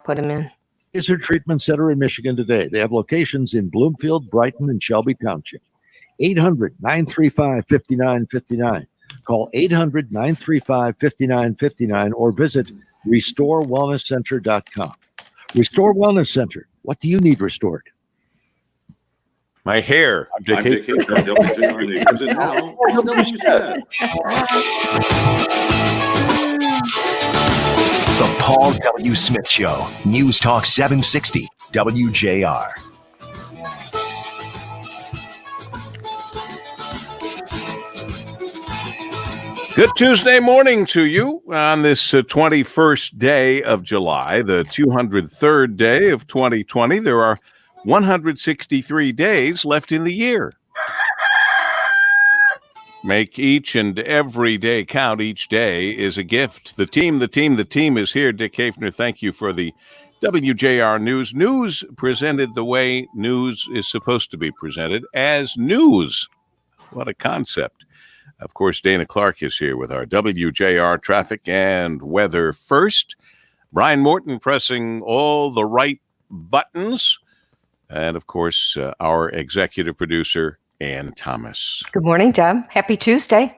put them in. Laser Treatment Center in Michigan today. They have locations in Bloomfield, Brighton, and Shelby Township. 800-935-5959. Call 800-935-5959 or visit RestoreWellnessCenter.com. Restore Wellness Center. What do you need restored? My hair. I'm Dick Hayter. WJR News. And now, LW said. The Paul W. Smith Show. News Talk 760. WJR. Good Tuesday morning to you on this 21st day of July, the 203rd day of 2020. There are 163 days left in the year. Make each and every day count. Each day is a gift. The team is here. Dick Hafner, thank you for the WJR News. News presented the way news is supposed to be presented, as news. What a concept. Of course, Dayna Clark is here with our WJR traffic and weather first. Brian Morton pressing all the right buttons. And, of course, our executive producer, Ann Thomas. Good morning, Deb. Happy Tuesday.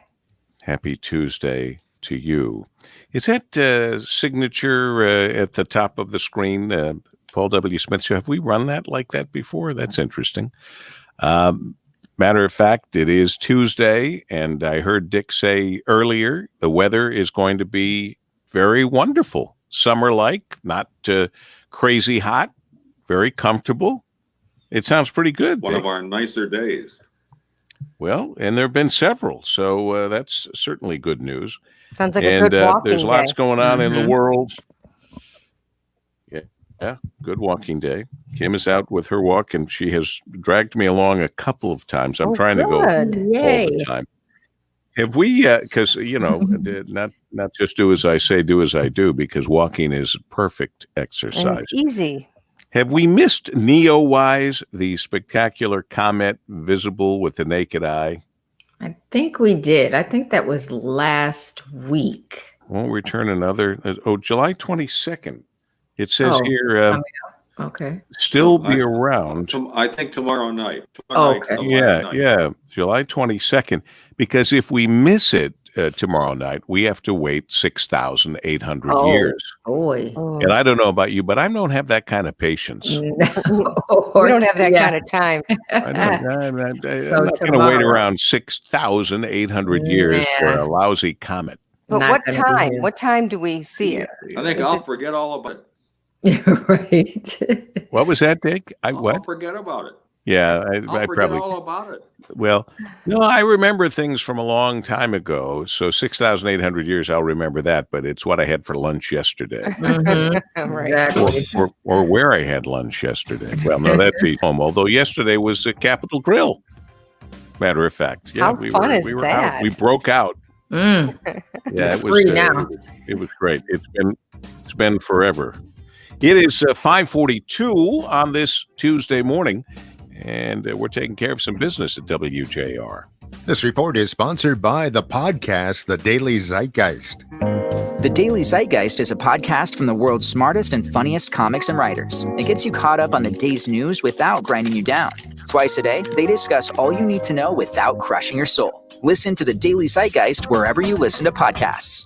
Happy Tuesday to you. Is that signature at the top of the screen, Paul W. Smith Show? Have we run that like that before? That's interesting. Matter of fact, it is Tuesday, and I heard Dick say earlier the weather is going to be very wonderful. Summer-like, not crazy hot, very comfortable. It sounds pretty good. One of our nicer days. Well, and there have been several, so that's certainly good news. Sounds like a good walking there's lots day. going on in the world. Yeah, good walking day. Kim is out with her walk, and she has dragged me along a couple of times. I'm trying to go all the time. Have we, because, not just do as I say, do as I do, because walking is perfect exercise. And it's easy. Have we missed Neowise, the spectacular comet visible with the naked eye? I think we did. I think that was last week. Won't return another, July 22nd. It says here, okay, still be around. I think tomorrow night. Okay. Yeah, July 22nd. Because if we miss it tomorrow night, we have to wait 6,800 years. Boy. And I don't know about you, but I don't have that kind of patience. We don't have that kind of time. I'm not going to wait around 6,800 years for a lousy comet. But what time? What time do we see it? I think I'll forget all about it. Right. What was that, Dick? I'll forget about it. Yeah, I forget probably all about it. Well, no, I remember things from a long time ago. So 6,800 years, I'll remember that. But it's what I had for lunch yesterday, Right. or where I had lunch yesterday. Well, no, that's at home. Although yesterday was a Capitol Grill. Matter of fact, yeah, How fun is we were that? out. We broke out. Yeah, it was free now. It was great. It's been forever. It is 5:42 on this Tuesday morning, and we're taking care of some business at WJR. This report is sponsored by the podcast, The Daily Zeitgeist. The Daily Zeitgeist is a podcast from the world's smartest and funniest comics and writers. It gets you caught up on the day's news without grinding you down. Twice a day, they discuss all you need to know without crushing your soul. Listen to The Daily Zeitgeist wherever you listen to podcasts.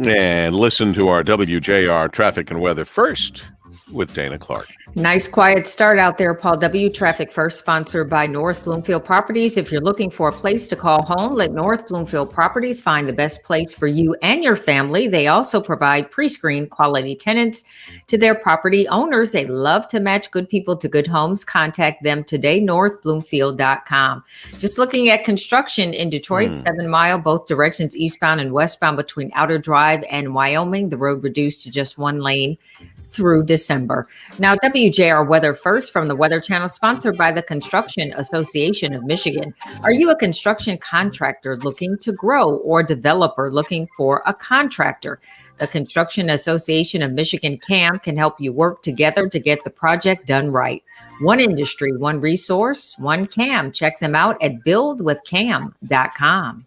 And listen to our WJR traffic and weather first with Dayna Clark. Nice quiet start out there, Paul W. Traffic First, sponsored by North Bloomfield Properties. If you're looking for a place to call home, let North Bloomfield Properties find the best place for you and your family. They also provide pre-screened quality tenants to their property owners. They love to match good people to good homes. Contact them today, northbloomfield.com. Just looking at construction in Detroit, 7 Mile, both directions, eastbound and westbound between Outer Drive and Wyoming. The road reduced to just one lane through December. Now, WJR Weather First from the Weather Channel, sponsored by the Construction Association of Michigan. Are you a construction contractor looking to grow or developer looking for a contractor? The Construction Association of Michigan, CAM, can help you work together to get the project done right. One industry, one resource, one CAM. Check them out at buildwithcam.com.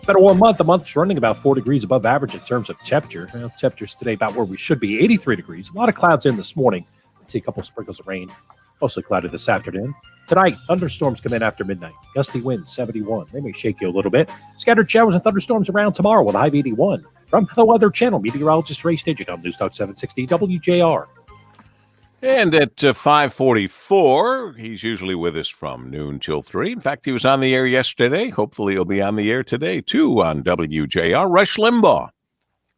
been a warm month. The month's running about 4 degrees above average in terms of temperature. Well, temperature's today about where we should be, 83 degrees. A lot of clouds in this morning. Let's see a couple of sprinkles of rain. Mostly cloudy this afternoon. Tonight, thunderstorms come in after midnight. Gusty winds, 71. They may shake you a little bit. Scattered showers and thunderstorms around tomorrow with a high of 81. From the Weather Channel, meteorologist Ray Stidget on News Talk 760 WJR. And at 5:44, he's usually with us from noon till 3. In fact, he was on the air yesterday. Hopefully he'll be on the air today, too, on WJR. Rush Limbaugh.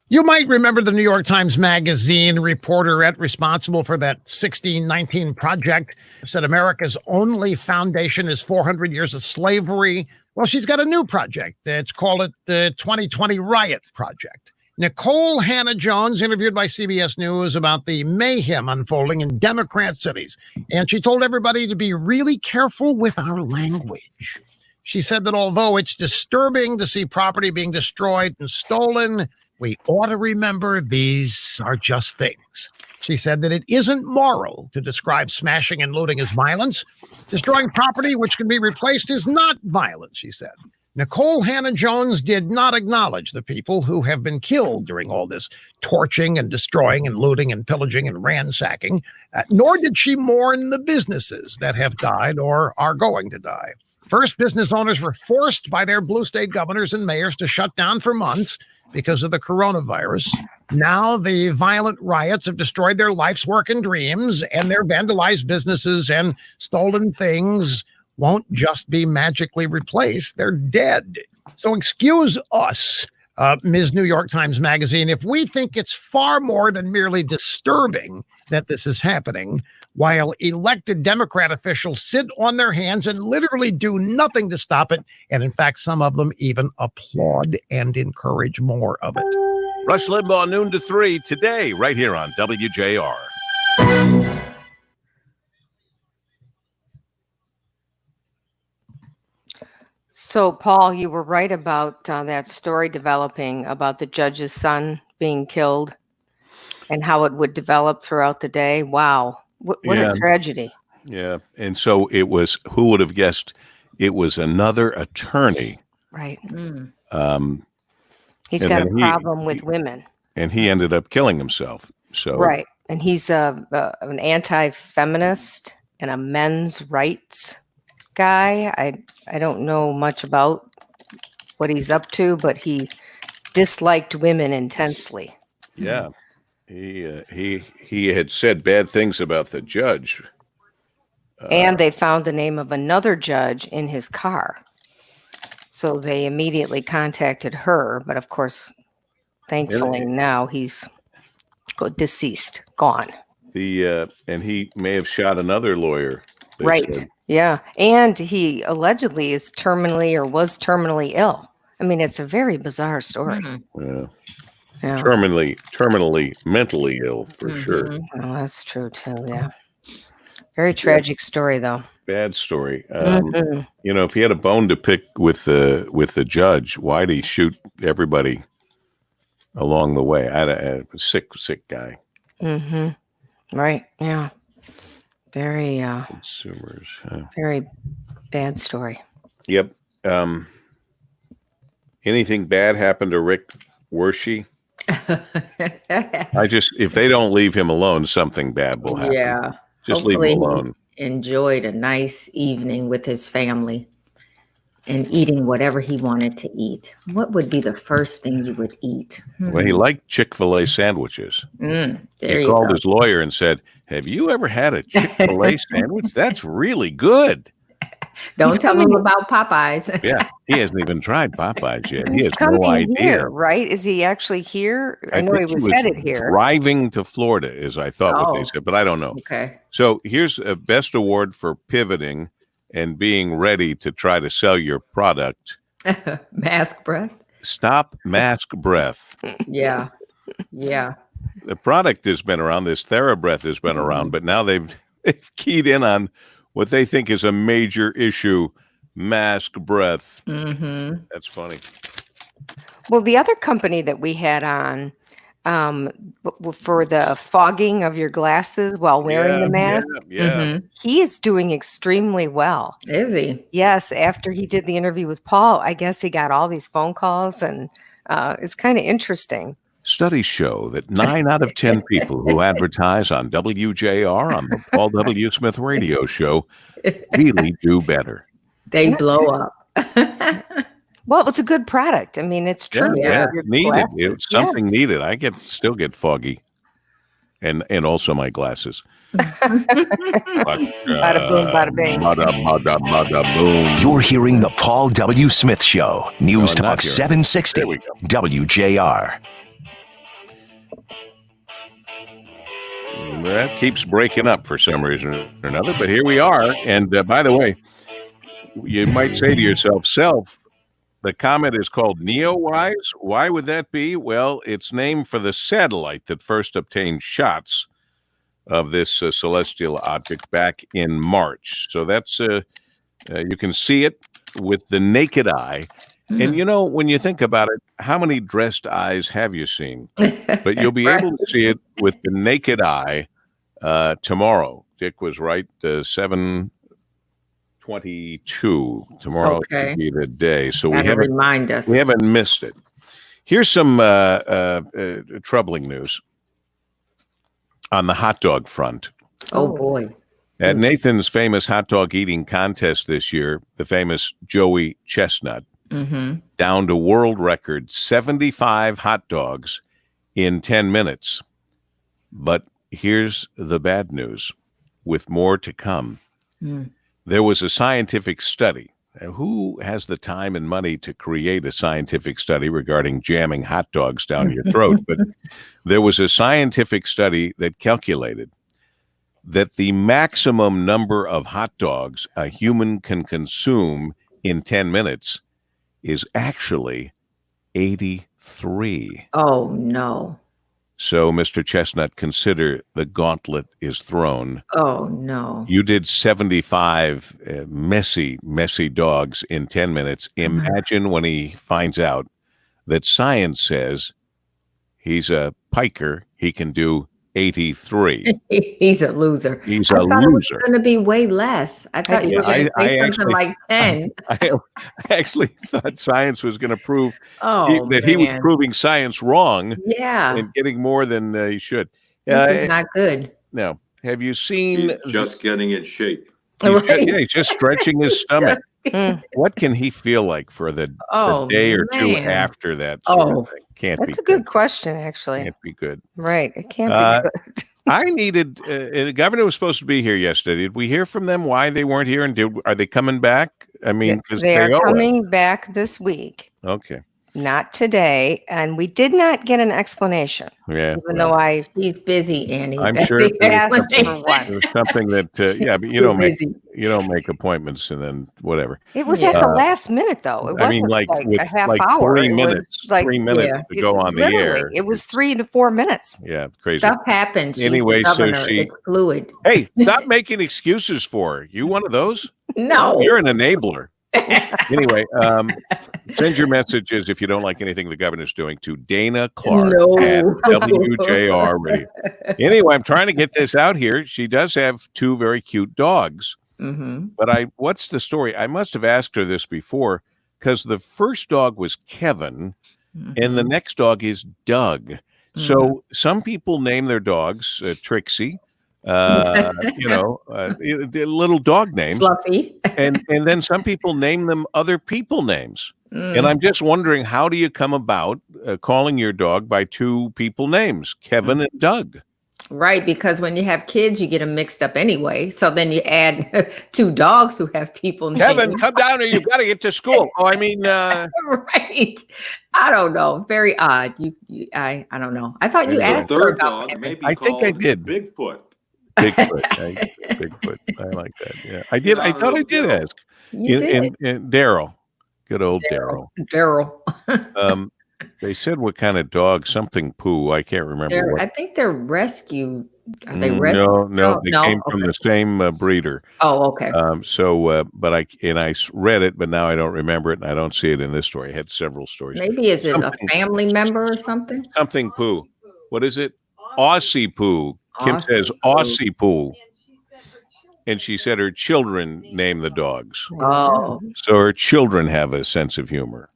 You might remember the New York Times Magazine reporter responsible for that 1619 project said America's only foundation is 400 years of slavery. Well, she's got a new project. It's called the 2020 Riot Project. Nicole Hannah-Jones interviewed by CBS News about the mayhem unfolding in Democrat cities, and she told everybody to be really careful with our language. She said that although it's disturbing to see property being destroyed and stolen, we ought to remember these are just things. She said that it isn't moral to describe smashing and looting as violence. Destroying property which can be replaced is not violence, she said. Nicole Hannah-Jones did not acknowledge the people who have been killed during all this torching and destroying and looting and pillaging and ransacking, nor did she mourn the businesses that have died or are going to die. First, business owners were forced by their blue state governors and mayors to shut down for months because of the coronavirus. Now the violent riots have destroyed their life's work and dreams, and their vandalized businesses and stolen things won't just be magically replaced. They're dead. So excuse us, Ms. New York Times Magazine, if we think it's far more than merely disturbing that this is happening, while elected Democrat officials sit on their hands and literally do nothing to stop it. And in fact, some of them even applaud and encourage more of it. Rush Limbaugh, noon to 3 today, right here on WJR. So, Paul, you were right about that story developing about the judge's son being killed and how it would develop throughout the day. Wow. What a tragedy. Yeah. And so it was, who would have guessed it was another attorney. Right. He's got a problem with women. And he ended up killing himself. So right. And he's an anti-feminist and a men's rights guy. I don't know much about what he's up to, but he disliked women intensely. Yeah. He had said bad things about the judge. And they found the name of another judge in his car. So they immediately contacted her. But of course, thankfully now he's deceased, gone. And he may have shot another lawyer. Right. Said. Yeah. And he allegedly is was terminally ill. I mean, it's a very bizarre story. Mm-hmm. Yeah. Yeah. Terminally mentally ill for sure. Oh, that's true too. Yeah. Very tragic story though. Bad story. You know, if he had a bone to pick with the judge, why'd he shoot everybody along the way? A sick guy. Mm-hmm. Right. Yeah. Very consumers. Very bad story. Yep. Anything bad happened to Rick Wershey? If they don't leave him alone, something bad will happen. Yeah. Just hopefully leave him alone. He enjoyed a nice evening with his family and eating whatever he wanted to eat. What would be the first thing you would eat? Well, he liked Chick-fil-A sandwiches. He called his lawyer and said, "Have you ever had a Chick-fil-A sandwich? That's really good." Don't tell him about Popeyes. Yeah, he hasn't even tried Popeyes yet. He He's has coming no idea. Here, right? Is he actually here? I know he was headed here. Driving to Florida is, I thought, what they said, but I don't know. Okay. So here's a best award for pivoting and being ready to try to sell your product. Mask breath. Stop mask breath. Yeah. Yeah. The product has been around. This TheraBreath has been around, but now they've keyed in on what they think is a major issue, mask breath. Mm-hmm. That's funny. Well, the other company that we had on for the fogging of your glasses while wearing the mask. Yeah. He is doing extremely well. Is he? Yes. After he did the interview with Paul, I guess he got all these phone calls, and it's kind of interesting. Studies show that 9 out of 10 people who advertise on WJR on the Paul W. Smith radio show really do better. They blow up. Well, it's a good product. I mean, it's true. Yeah, Your it's needed. glasses, It's something yes. needed. I still get foggy, and also my glasses. But, Bada boom, bada bing. Bada boom. You're hearing the Paul W. Smith Show. News No, I'm not Talk hearing it. 760 There we go. WJR. That keeps breaking up for some reason or another, but here we are. And by the way, you might say to yourself, the comet is called Neowise. Why would that be? Well, it's named for the satellite that first obtained shots of this celestial object back in March. So that's you can see it with the naked eye. And you know, when you think about it, how many dressed eyes have you seen? But you'll be able to see it with the naked eye tomorrow. Dick was right, 7:22 tomorrow Okay. will be the day. So Gotta remind us. we haven't missed it. Here's some troubling news on the hot dog front. Oh boy. At Nathan's famous hot dog eating contest this year, the famous Joey Chestnut down to world record 75 hot dogs in 10 minutes. But here's the bad news, with more to come. There was a scientific study. Who has the time and money to create a scientific study regarding jamming hot dogs down your throat? But there was a scientific study that calculated that the maximum number of hot dogs a human can consume in 10 minutes is actually 83. Oh no. So, Mr. Chestnut, consider the gauntlet is thrown. Oh no. You did 75 messy dogs in 10 minutes. Imagine when he finds out that science says he's a piker, he can do 83. He's a loser. He's I a thought it was loser. going to be way less. I thought you were going to say something like 10. I actually thought science was going to prove Oh, that he was man. proving science wrong Yeah. and getting more than he should. This is not good. Now, have you seen? He's just getting in shape. He's just stretching his stomach. What can he feel like for the day or two man. after that sort of thing? Can't be That's a good. good question, actually. Can't be good. Right. It can't be good. I needed. The governor was supposed to be here yesterday. Did we hear from them why they weren't here? And are they coming back? I mean, because They are owe it. coming back this week, Okay. not today. And we did not get an explanation, Yeah. even though He's busy, Annie. I'm That's sure the there's explanation. something that yeah, but you Too don't make busy. appointments and then whatever. it was at the last minute, though. It wasn't I mean, like with a half like hour. 3 It was minutes, like, 3 minutes to go on the literally, air. It was 3 to 4 minutes. Yeah, crazy. Stuff happens. She's Anyway, the so governor. she- It's fluid. Hey, stop making excuses for her. You one of those? No. You're an enabler. Anyway, send your messages if you don't like anything the governor's doing to Dayna Clark No. at WJR Radio. Anyway, I'm trying to get this out here. She does have 2 very cute dogs. But what's the story? I must have asked her this before because the first dog was Kevin and the next dog is Doug. So some people name their dogs Trixie, little dog names. Fluffy. and then some people name them other people names. And I'm just wondering, how do you come about calling your dog by 2 people names, Kevin and Doug? Right, because when you have kids, you get them mixed up anyway. So then you add 2 dogs who have people named. Kevin, come down here. You've got to get to school. Oh, I mean, Right. I don't know. Very odd. I don't know. I thought you And the asked her third about dog Kevin. may be I think I called did. Bigfoot. Bigfoot. I like that. Yeah, I did. I thought I did ask. You did. And Daryl, good old Daryl. Daryl. They said what kind of dog? Something poo. I can't remember. I What. think they're rescue. Are they rescue? No, they came from the same breeder. Oh, okay. But I read it, but now I don't remember it, and I don't see it in this story. I had several stories. Maybe is it a family member or something? Something poo. What is it? Aussie poo. Kim says Aussie poo. And she said her children name the dogs. Oh, So her children have a sense of humor,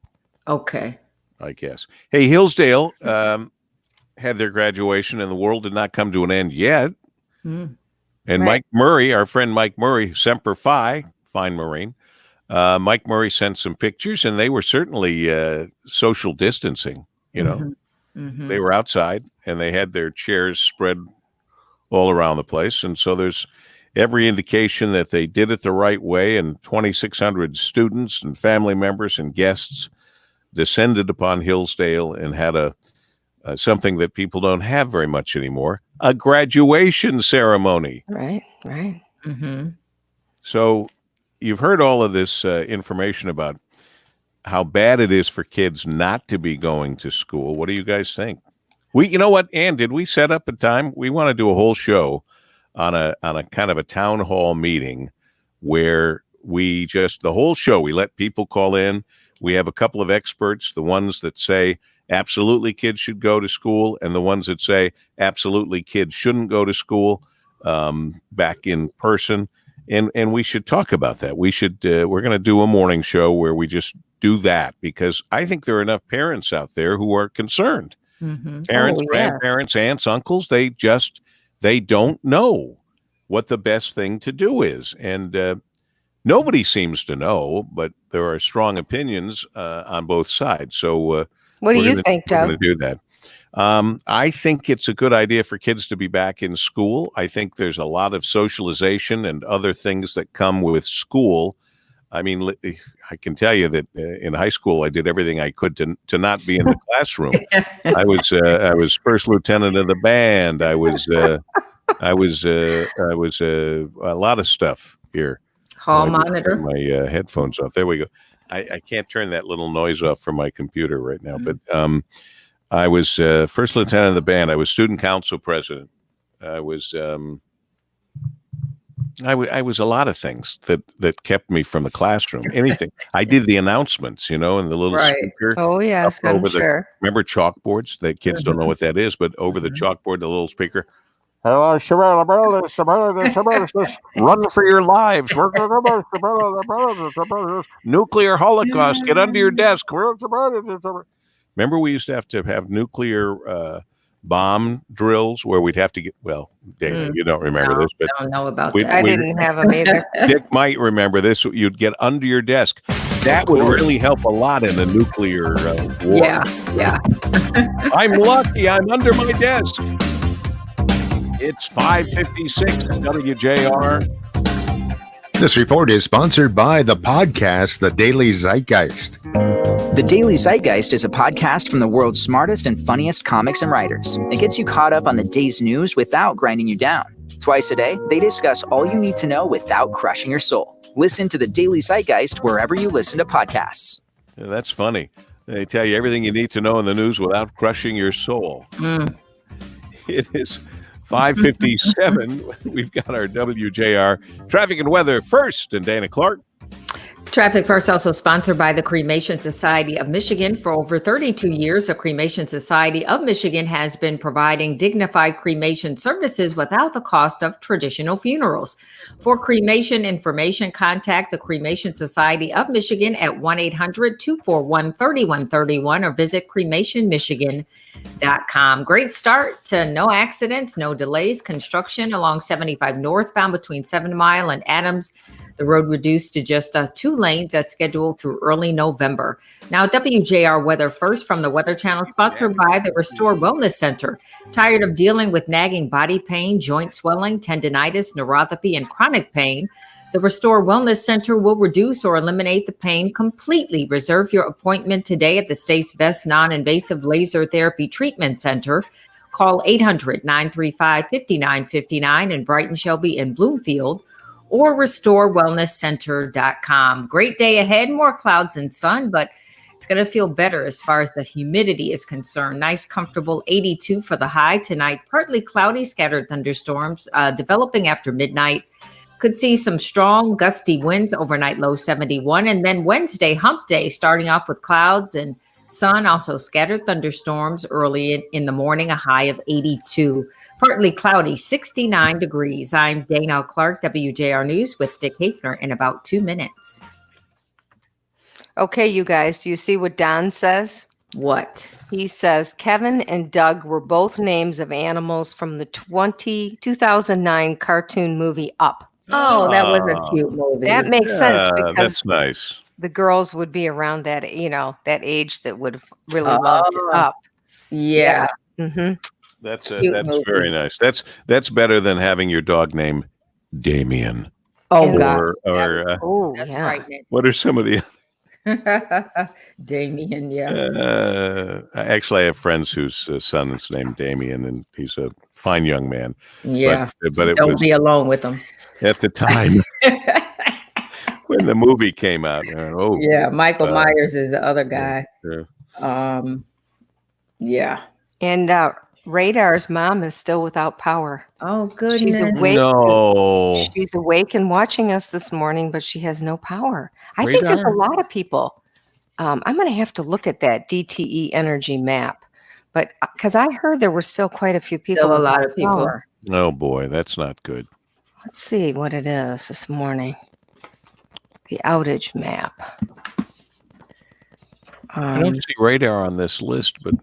okay. I guess. Hey, Hillsdale had their graduation, and the world did not come to an end yet. Mm. And Right. Mike Murray, our friend Mike Murray, Semper Fi, fine Marine, Mike Murray sent some pictures, and they were certainly social distancing. You know, Mhm. they were outside, and they had their chairs spread all around the place. And so there's every indication that they did it the right way, and 2,600 students and family members and guests descended upon Hillsdale and had a something that people don't have very much anymore, a graduation ceremony. Right. Right. Mm-hmm. So you've heard all of this information about how bad it is for kids not to be going to school. What do you guys think? You know what, Ann, did we set up a time? We want to do a whole show on a kind of a town hall meeting where we just, the whole show, we let people call in. We have a couple of experts, the ones that say absolutely kids should go to school, and the ones that say absolutely kids shouldn't go to school, back in person. And we should talk about that. We should, we're going to do a morning show where we just do that, because I think there are enough parents out there who are concerned. Mm-hmm. Parents, Oh, yes. grandparents, aunts, uncles, they don't know what the best thing to do is. And nobody seems to know, but there are strong opinions on both sides. So What do we're you gonna- think, we're Doug? going to do that. I think it's a good idea for kids to be back in school. I think there's a lot of socialization and other things that come with school. I mean, I can tell you that in high school, I did everything I could to not be in the classroom. I was first lieutenant of the band. I was a lot of stuff here. Hall I just monitor. turned my headphones off. There we go. I can't turn that little noise off from my computer right now. But I was first lieutenant of the band. I was student council president. I was I was a lot of things that kept me from the classroom. Anything. I did the announcements, and the little Right. speaker. Oh, yes, up I'm over sure. Remember chalkboards? The kids don't know what that is, but over the Mm-hmm. chalkboard, the little speaker. Hello, run for your lives. Nuclear holocaust. Get under your desk. Remember, we used to have nuclear bomb drills where we'd have to get. Well, Dayna, you don't remember this, but I don't know about we- that. I didn't have them either. Dick might remember this. You'd get under your desk. That would really help a lot in a nuclear war. Yeah. I'm lucky. I'm under my desk. It's 5:56 at WJR. This report is sponsored by the podcast, The Daily Zeitgeist. The Daily Zeitgeist is a podcast from the world's smartest and funniest comics and writers. It gets you caught up on the day's news without grinding you down. Twice a day, they discuss all you need to know without crushing your soul. Listen to the Daily Zeitgeist wherever you listen to podcasts. Yeah, that's funny. They tell you everything you need to know in the news without crushing your soul. It is 5:57. We've got our WJR traffic and weather first, and Dana Clark. Traffic First also sponsored by the Cremation Society of Michigan. For over 32 years, the Cremation Society of Michigan has been providing dignified cremation services without the cost of traditional funerals. For cremation information, contact the Cremation Society of Michigan at 1-800-241-3131 or visit cremationmichigan.com. Great start to no accidents, no delays. Construction along 75 northbound between 7 Mile and Adams. The road reduced to just 2 lanes as scheduled through early November. Now, WJR weather first from the Weather Channel, sponsored by the Restore Wellness Center. Tired of dealing with nagging body pain, joint swelling, tendinitis, neuropathy, and chronic pain? The Restore Wellness Center will reduce or eliminate the pain completely. Reserve your appointment today at the state's best non-invasive laser therapy treatment center. Call 800-935-5959 in Brighton, Shelby, and Bloomfield, or restorewellnesscenter.com. Great day ahead, more clouds and sun, but it's going to feel better as far as the humidity is concerned. Nice, comfortable 82 for the high tonight. Partly cloudy, scattered thunderstorms developing after midnight. Could see some strong gusty winds overnight, low 71. And then Wednesday, hump day, starting off with clouds and Sun, also scattered thunderstorms early in the morning, a high of 82. Partly cloudy, 69 degrees. I'm Dayna Clark, WJR News with Dick Hafner in about 2 minutes. Okay, you guys, do you see what Don says? What? He says Kevin and Doug were both names of animals from the 2009 cartoon movie Up. Oh, that was a cute movie. That makes sense because That's nice. the girls would be around that, that age that would have really loved Up. Yeah. Mm-hmm. That's movie. very nice. That's better than having your dog named Damien. Oh, God. Or That's frightening. what are some of the Damien, yeah. actually, I have friends whose son is named Damien, and he's a fine young man. Yeah. But it Don't was be alone with him. at the time when the movie came out. Yeah, Michael Myers is the other guy. Yeah. Yeah. And Radar's mom is still without power. Oh, goodness. She's awake. No. She's awake and watching us this morning, but she has no power. I think there's a lot of people. I'm going to have to look at that DTE energy map, but because I heard there were still quite a few people. Still a lot of people. Power. Oh boy, that's not good. Let's see what it is this morning. The outage map. I don't see Radar on this list, but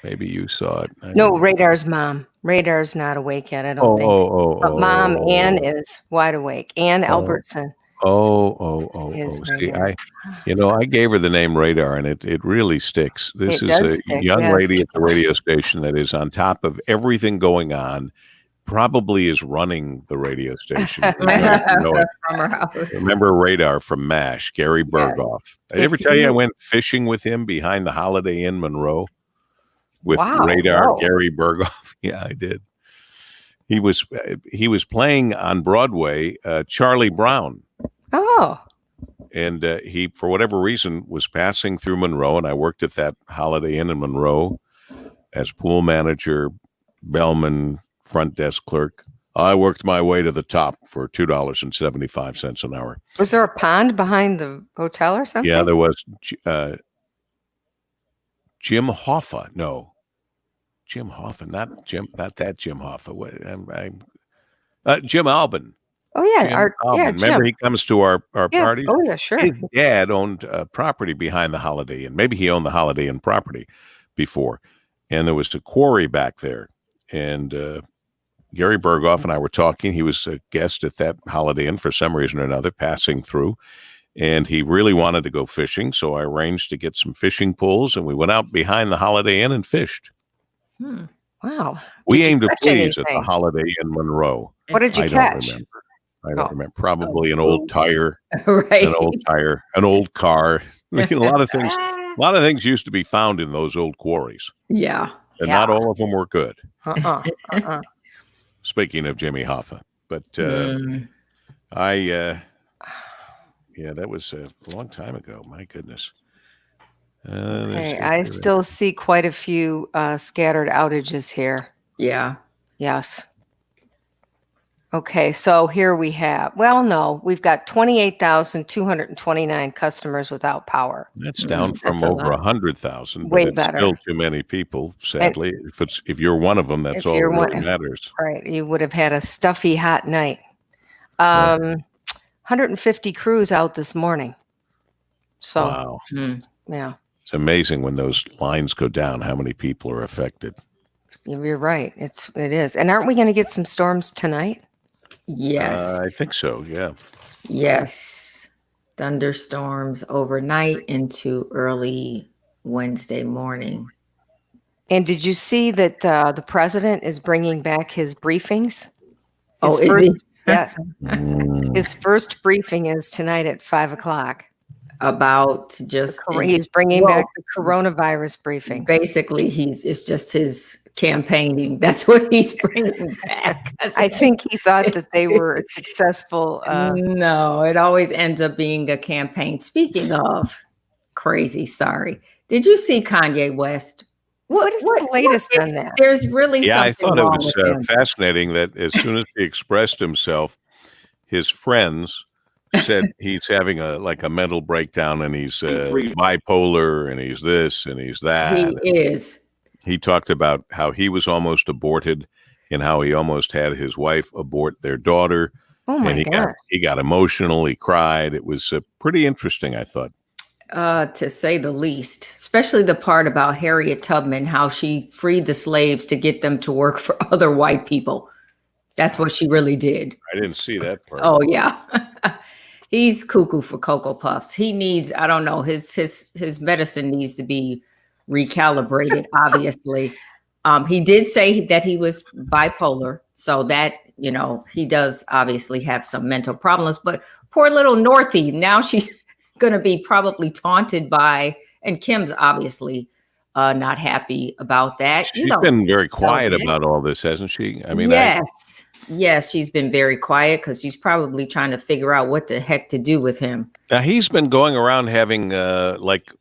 maybe you saw it. No, Radar's mom. Radar's not awake yet, I don't think. But Mom, Ann is wide awake. Ann Albertson. See, I gave her the name Radar, and it really sticks. This is a young lady at the radio station that is on top of everything going on. Probably is running the radio station. From her house. Remember Radar from MASH, Gary Berghoff. Did I ever tell you I went fishing with him behind the Holiday Inn Monroe with Radar, Gary Berghoff? Yeah, I did. He was playing on Broadway, Charlie Brown. Oh. And he, for whatever reason, was passing through Monroe, and I worked at that Holiday Inn in Monroe as pool manager, bellman, front desk clerk. I worked my way to the top for $2.75 an hour. Was there a pond behind the hotel or something? Yeah, there was. Jim Hoffa. No, Jim Hoffa, not that Jim Hoffa. Jim Albin. Oh yeah, Jim Albin. Remember, he comes to our parties. Oh yeah, sure. His dad owned property behind the Holiday Inn. Maybe he owned the Holiday Inn property before, and there was a quarry back there, and Gary Berghoff and I were talking. He was a guest at that Holiday Inn for some reason or another, passing through, and he really wanted to go fishing. So I arranged to get some fishing poles, and we went out behind the Holiday Inn and fished. Wow. We aimed to please at the Holiday Inn Monroe. What did you catch? I don't remember. Probably an old tire, right? An old car. A lot of things used to be found in those old quarries. Yeah. And not all of them were good. Speaking of Jimmy Hoffa, but that was a long time ago. My goodness. Okay, I still see quite a few scattered outages here. Yeah. Yes. Okay, so here we have, we've got 28,229 customers without power. That's down from over 100,000. Way but it's better. Still too many people, sadly. If you're one of them, that's all that really matters. Right, you would have had a stuffy, hot night. 150 crews out this morning. So, wow. Yeah. It's amazing when those lines go down, how many people are affected. You're right. It is. And aren't we going to get some storms tonight? Yes. I think so, yeah. Yes. Thunderstorms overnight into early Wednesday morning. And did you see that the president is bringing back his briefings? Is he? Yes. His first briefing is tonight at 5:00. About just he's bringing back the coronavirus briefing. Basically, it's just his campaigning. That's what he's bringing back. I think he thought that they were successful. No, it always ends up being a campaign. Speaking of crazy, did you see Kanye West? What is the latest on that? There's really something I thought wrong it was with him. fascinating that as soon as he expressed himself, his friends said he's having a mental breakdown, and he's bipolar, and he's this and he's that. He is. He talked about how he was almost aborted and how he almost had his wife abort their daughter. Oh my God. He got emotional. He cried. It was pretty interesting, I thought. To say the least, especially the part about Harriet Tubman, how she freed the slaves to get them to work for other white people. That's what she really did. I didn't see that part. Oh yeah. He's cuckoo for Cocoa Puffs. He needs, I don't know, his medicine needs to be recalibrated, obviously. He did say that he was bipolar, so that, he does obviously have some mental problems, but poor little Northie, now she's going to be probably taunted by, and Kim's obviously not happy about that. She's been very quiet about all this, hasn't she? I mean, Yes, she's been very quiet because she's probably trying to figure out what the heck to do with him. Now, he's been going around having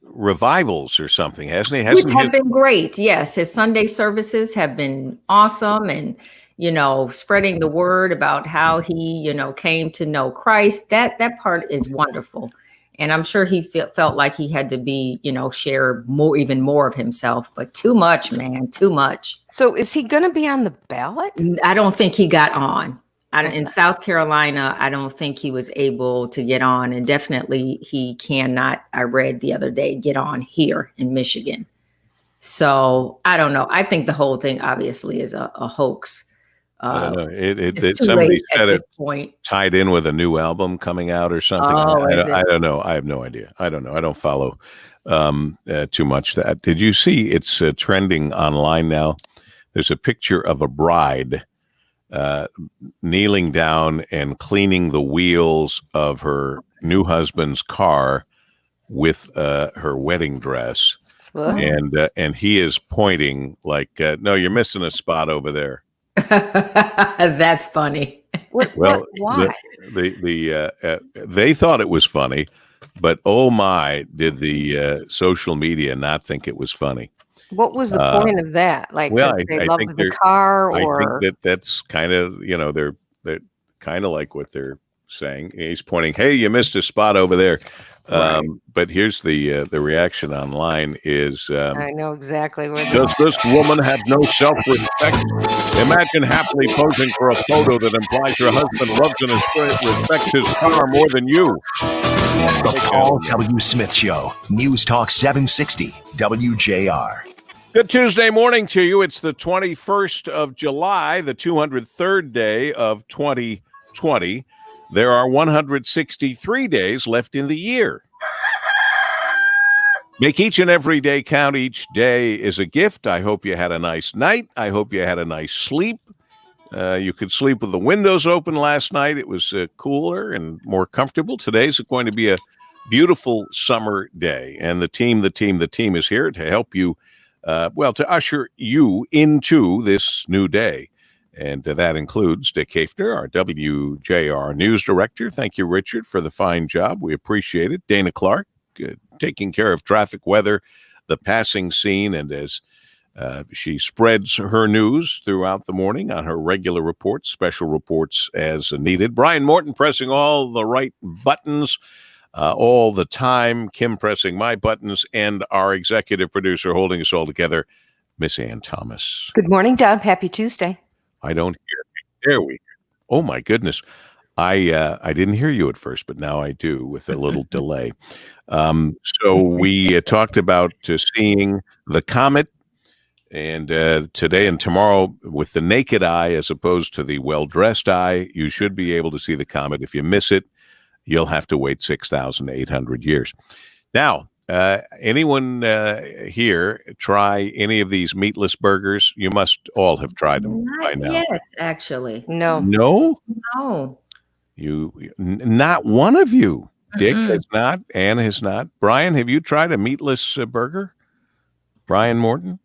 revivals or something, hasn't he? Which have been great. Yes, his Sunday services have been awesome, and spreading the word about how he came to know Christ. That part is wonderful, and I'm sure he felt like he had to be share even more of himself, but too much, man, too much. So is he going to be on the ballot? I don't think he got on. In South Carolina, I don't think he was able to get on, and definitely he cannot, I read the other day, get on here in Michigan. So I don't know. I think the whole thing obviously is a hoax. I don't know. Somebody said it tied in with a new album coming out or something. I don't know. I have no idea. I don't know. I don't follow too much that. Did you see it's trending online now? There's a picture of a bride kneeling down and cleaning the wheels of her new husband's car with her wedding dress. What? And he is pointing like, no, you're missing a spot over there. That's funny. Well, why? They thought it was funny, but oh my, did the social media not think it was funny? What was the point of that? Like, they love the car, or I think that's kind of they're kind of like what they're saying. He's pointing, hey, you missed a spot over there. Right. But here's the reaction online is I know exactly where. Does this woman have no self-respect? Imagine happily posing for a photo that implies your husband loves and respects his car more than you. The Paul W. Smith Show, News Talk 760, WJR. Good Tuesday morning to you. It's the 21st of July, the 203rd day of 2020. There are 163 days left in the year. Make each and every day count. Each day is a gift. I hope you had a nice night. I hope you had a nice sleep. You could sleep with the windows open last night. It was cooler and more comfortable. Today's going to be a beautiful summer day. And the team is here to help you, to usher you into this new day. And that includes Dick Hafner, our WJR News Director. Thank you, Richard, for the fine job. We appreciate it. Dayna Clark, taking care of traffic, weather, the passing scene, and as she spreads her news throughout the morning on her regular reports, special reports as needed. Brian Morton pressing all the right buttons all the time. Kim pressing my buttons, and our executive producer holding us all together, Miss Ann Thomas. Good morning, Dove. Happy Tuesday. I don't hear. There we go. Oh my goodness. I didn't hear you at first, but now I do with a little delay. So we talked about seeing the comet, and today and tomorrow with the naked eye as opposed to the well-dressed eye, you should be able to see the comet. If you miss it, you'll have to wait 6,800 years. Now, anyone here try any of these meatless burgers? You must all have tried them by now. Not yet, actually. No. No? No. Not one of you. Dick has not. Ann has not. Brian, have you tried a meatless burger? Brian Morton?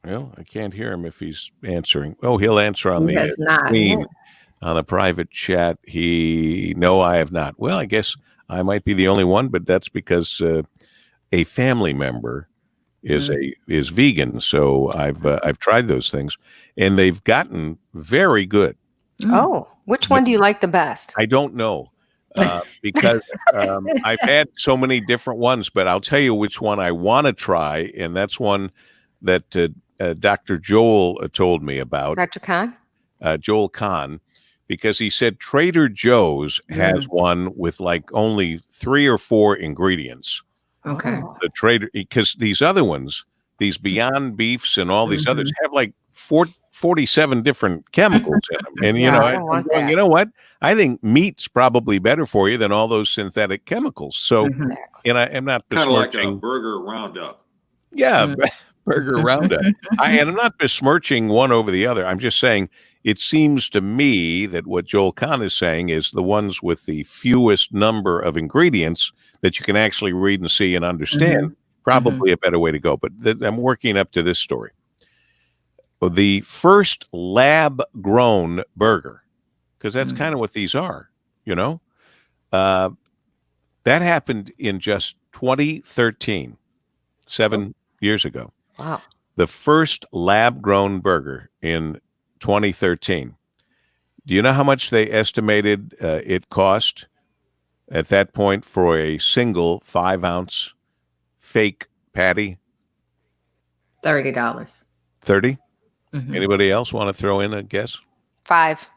Well, I can't hear him if he's answering. Oh, he'll answer on the screen on the private chat. No, I have not. Well, I guess I might be the only one, but that's because a family member is vegan. So I've tried those things, and they've gotten very good. Oh, which one do you like the best? I don't know. because I've had so many different ones, but I'll tell you which one I want to try, and that's one that Dr. Joel told me about. Dr. Khan? Joel Kahn, because he said Trader Joe's has one with like only 3 or 4 ingredients. Okay. The Trader, because these other ones, these Beyond Beefs and all these others have like 47 different chemicals in them. And, you know, I'm going, you know what? I think meat's probably better for you than all those synthetic chemicals. So, and I'm not Kind of like a besmirching. burger roundup. Yeah, burger roundup. And I'm not besmirching one over the other. I'm just saying it seems to me that what Joel Kahn is saying is the ones with the fewest number of ingredients that you can actually read and see and understand, probably a better way to go. But I'm working up to this story. The first lab-grown burger, because that's kind of what these are, you know, that happened in just 2013, 7 years ago. Wow. The first lab-grown burger in 2013. Do you know how much they estimated it cost at that point for a single 5-ounce fake patty? $30. 30? Anybody else want to throw in a guess? 5.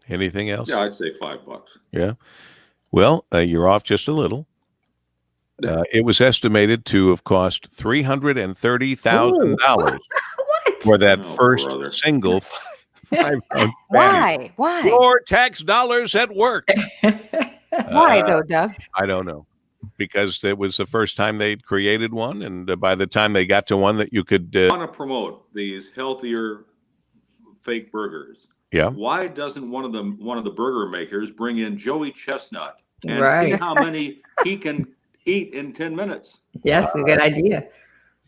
Anything else? Yeah, I'd say $5. Yeah. Well, you're off just a little. It was estimated to have cost $330,000 for that first single 5-ounce patty. Why? Your tax dollars at work. Why though, Doug? I don't know. Because it was the first time they'd created one, and by the time they got to one that you could want to promote these healthier fake burgers. Yeah. Why doesn't one of the burger makers bring in Joey Chestnut and see Right. how many he can eat in 10 minutes? Yes, a good idea.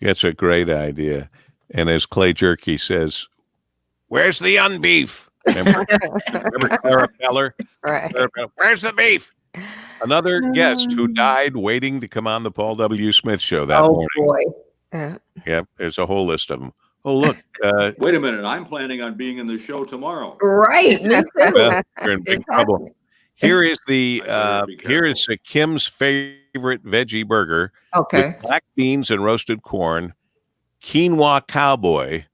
That's a great idea. And as Clay Jerky says, where's the unbeef? Remember Clara Peller? Right. Where's the beef? Another guest who died waiting to come on the Paul W. Smith show that morning. Boy. Yeah, there's a whole list of them. Oh, look. Wait a minute. I'm planning on being in the show tomorrow. Right. Me too. Well, you're in big trouble. Here is the be here is Kim's favorite veggie burger. Okay. With black beans and roasted corn, quinoa cowboy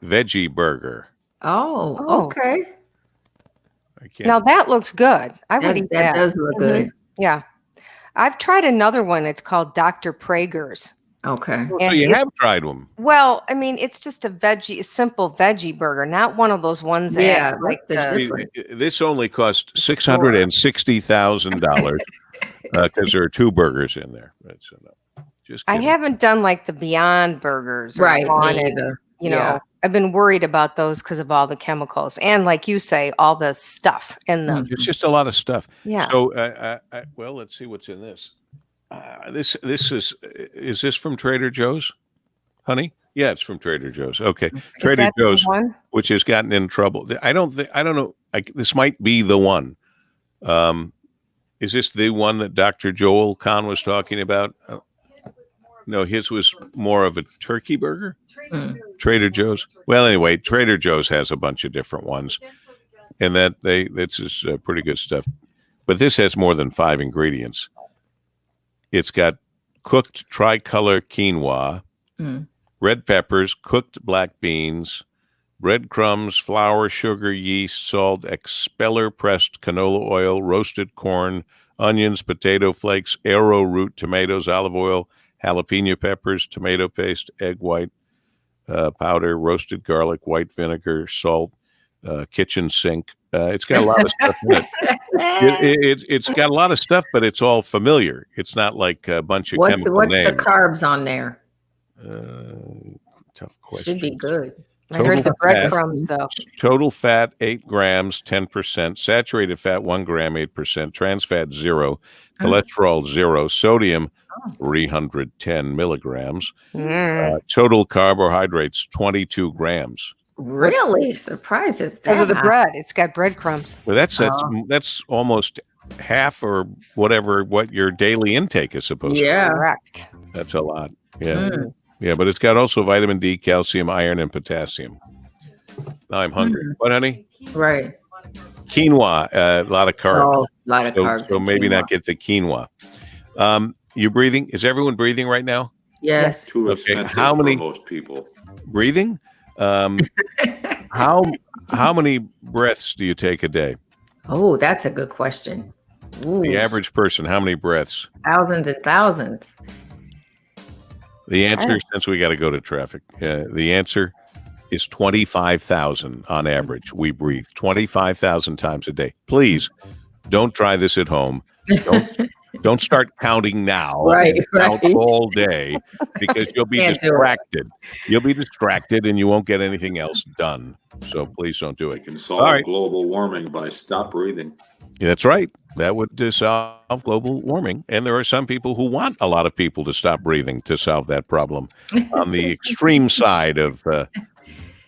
veggie burger. Oh, okay. I can't. Now that looks good. I would eat That does look good. Yeah. I've tried another one. It's called Dr. Prager's. Okay. So And you have tried them. Well, I mean, it's just a simple veggie burger, not one of those ones that Yeah, have, like what's the the, difference? This only cost $660,000 because there are 2 burgers in there. That's enough. Just I kidding. haven't done like the Beyond Burgers. Or Right. on Me it. either. You know, Yeah. I've been worried about those because of all the chemicals and, like you say, all the stuff in them. It's just a lot of stuff. Yeah. So, well, let's see what's in this. This is this from Trader Joe's, honey? Yeah, it's from Trader Joe's. Okay, Is Trader that the Joe's, one? which has gotten in trouble. I don't know. This might be the one. Is this the one that Dr. Joel Kahn was talking about? No, his was more of a turkey burger. Trader Joe's. Well, anyway, Trader Joe's has a bunch of different ones, and this is pretty good stuff. But this has more than 5 ingredients. It's got cooked tricolor quinoa, red peppers, cooked black beans, breadcrumbs, flour, sugar, yeast, salt, expeller pressed canola oil, roasted corn, onions, potato flakes, arrowroot, tomatoes, olive oil, jalapeno peppers, tomato paste, egg white powder, roasted garlic, white vinegar, salt, kitchen sink. It's got a lot of stuff in it. It's got a lot of stuff, but it's all familiar. It's not like a bunch of chemical What's names. the carbs on there? Tough question. Should be good. I heard the Total breadcrumbs, though. Total fat 8 grams, 10%. Saturated fat 1 gram, 8%. Trans fat 0. Cholesterol 0. Sodium 310 milligrams. Total carbohydrates 22 grams. Really? Surprises. Because of the bread. It's got breadcrumbs. Well, that's almost half or whatever what your daily intake is supposed to be. Yeah. Correct. That's a lot. Yeah. Yeah, but it's got also vitamin D, calcium, iron, and potassium. Now I'm hungry. What, honey? Right. Quinoa, a lot of carbs. Oh, a lot of carbs. So in maybe quinoa. not get the quinoa. You breathing? Is everyone breathing right now? Yes. Too Okay, expensive how many- for most people. Breathing? How many breaths do you take a day? Oh, that's a good question. Ooh, The average person, how many breaths? thousands and thousands. The answer, since we got to go to traffic, the answer is 25,000 on average. We breathe 25,000 times a day. Please don't try this at home. Don't start counting now. Right, Count right. all day because you'll be Can't do it. distracted. You'll be distracted and you won't get anything else done. So please don't do We it. can solve All right. global warming by stop breathing. Yeah, that's right. That would solve global warming. And there are some people who want a lot of people to stop breathing to solve that problem. On the extreme side of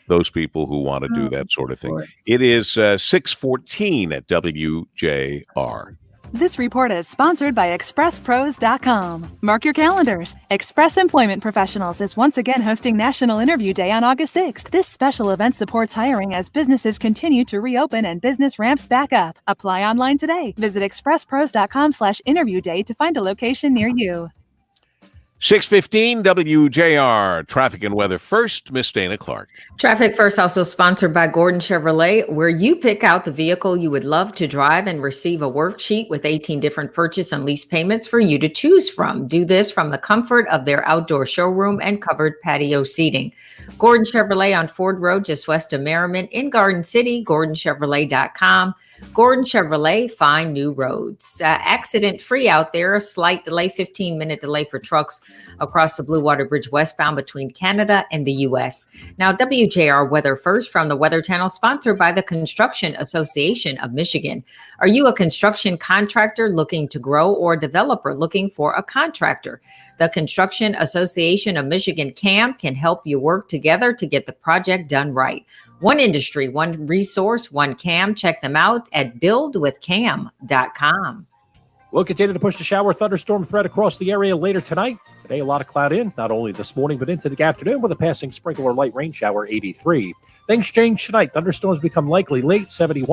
those people who want to do that sort of thing. boy. It is 6:14 at WJR. This report is sponsored by ExpressPros.com. Mark your calendars. Express Employment Professionals is once again hosting National Interview Day on August 6th. This special event supports hiring as businesses continue to reopen and business ramps back up. Apply online today. Visit ExpressPros.com/interview day to find a location near you. 6:15 WJR. Traffic and weather first. Miss Dayna Clark. Traffic First also sponsored by Gordon Chevrolet, where you pick out the vehicle you would love to drive and receive a worksheet with 18 different purchase and lease payments for you to choose from. Do this from the comfort of their outdoor showroom and covered patio seating. Gordon Chevrolet on Ford Road, just west of Merriman in Garden City, GordonChevrolet.com. Gordon Chevrolet, find new roads. Accident-free out there, a slight delay, 15-minute delay for trucks across the Blue Water Bridge westbound between Canada and the U.S. Now, WJR Weather First from the Weather Channel, sponsored by the Construction Association of Michigan. Are you a construction contractor looking to grow or a developer looking for a contractor? The Construction Association of Michigan, CAM, can help you work together to get the project done right. One industry, one resource, one CAM. Check them out at buildwithcam.com. We'll continue to push the shower thunderstorm threat across the area later tonight. Today, a lot of cloud in, not only this morning, but into the afternoon with a passing sprinkle or light rain shower, 83. Things change tonight. Thunderstorms become likely late, 71.